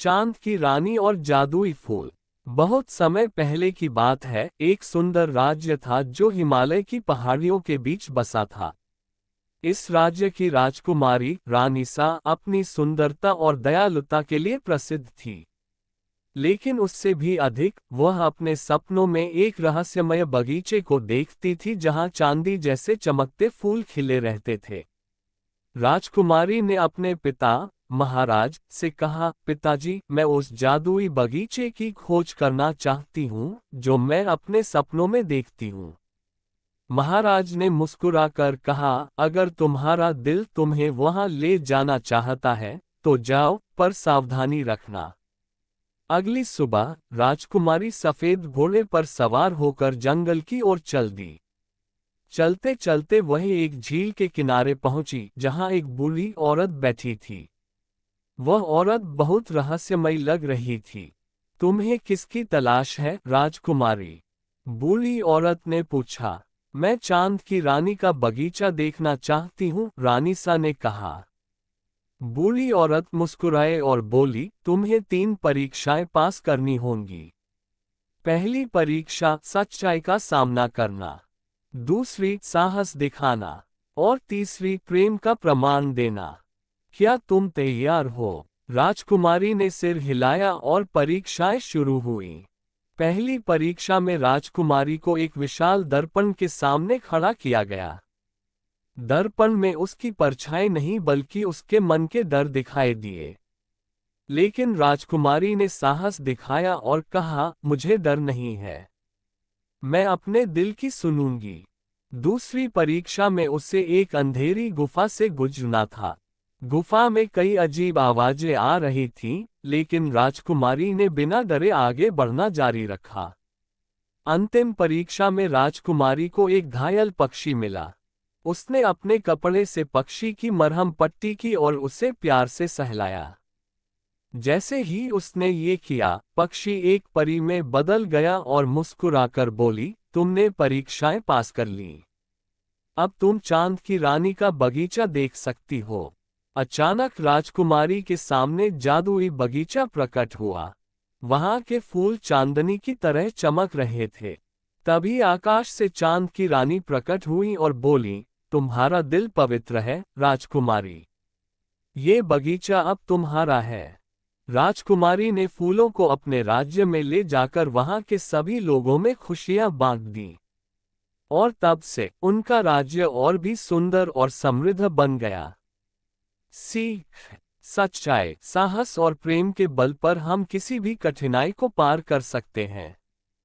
चांद की रानी और जादुई फूल। बहुत समय पहले की बात है, एक सुंदर राज्य था जो हिमालय की पहाड़ियों के बीच बसा था। इस राज्य की राजकुमारी रानी सा अपनी सुंदरता और दयालुता के लिए प्रसिद्ध थी। लेकिन उससे भी अधिक वह अपने सपनों में एक रहस्यमय बगीचे को देखती थी जहां चांदी जैसे चमकते फूल खिले रहते थे। राजकुमारी ने अपने पिता महाराज से कहा, पिताजी, मैं उस जादुई बगीचे की खोज करना चाहती हूँ जो मैं अपने सपनों में देखती हूँ। महाराज ने मुस्कुराकर कहा, अगर तुम्हारा दिल तुम्हें वहां ले जाना चाहता है तो जाओ, पर सावधानी रखना। अगली सुबह राजकुमारी सफेद घोड़े पर सवार होकर जंगल की ओर चल दी। चलते चलते वह एक झील के किनारे पहुंची जहां एक बूढ़ी औरत बैठी थी। वह औरत बहुत रहस्यमयी लग रही थी। तुम्हें किसकी तलाश है, राजकुमारी? बूढ़ी औरत ने पूछा। मैं चांद की रानी का बगीचा देखना चाहती हूँ, रानी सा ने कहा। बूढ़ी औरत मुस्कुराए और बोली, तुम्हें 3 परीक्षाएं पास करनी होंगी। पहली परीक्षा सच्चाई का सामना करना, दूसरी साहस दिखाना और तीसरी प्रेम का प्रमाण देना। क्या तुम तैयार हो? राजकुमारी ने सिर हिलाया और परीक्षाएं शुरू हुई। पहली परीक्षा में राजकुमारी को एक विशाल दर्पण के सामने खड़ा किया गया। दर्पण में उसकी परछाई नहीं बल्कि उसके मन के डर दिखाई दिए। लेकिन राजकुमारी ने साहस दिखाया और कहा, मुझे डर नहीं है, मैं अपने दिल की सुनूंगी। दूसरी परीक्षा में उसे एक अंधेरी गुफा से गुजरना था। गुफा में कई अजीब आवाजें आ रही थीं, लेकिन राजकुमारी ने बिना डरे आगे बढ़ना जारी रखा। अंतिम परीक्षा में राजकुमारी को एक घायल पक्षी मिला। उसने अपने कपड़े से पक्षी की मरहम पट्टी की और उसे प्यार से सहलाया। जैसे ही उसने ये किया, पक्षी एक परी में बदल गया और मुस्कुराकर बोली, तुमने परीक्षाएं पास कर लीं। अब तुम चांद की रानी का बगीचा देख सकती हो। अचानक राजकुमारी के सामने जादुई बगीचा प्रकट हुआ। वहां के फूल चांदनी की तरह चमक रहे थे। तभी आकाश से चांद की रानी प्रकट हुई और बोली, तुम्हारा दिल पवित्र है, राजकुमारी। ये बगीचा अब तुम्हारा है। राजकुमारी ने फूलों को अपने राज्य में ले जाकर वहां के सभी लोगों में खुशियां बांट दीं। और तब से उनका राज्य और भी सुंदर और समृद्ध बन गया। सीख, सच्चाई, साहस और प्रेम के बल पर हम किसी भी कठिनाई को पार कर सकते हैं।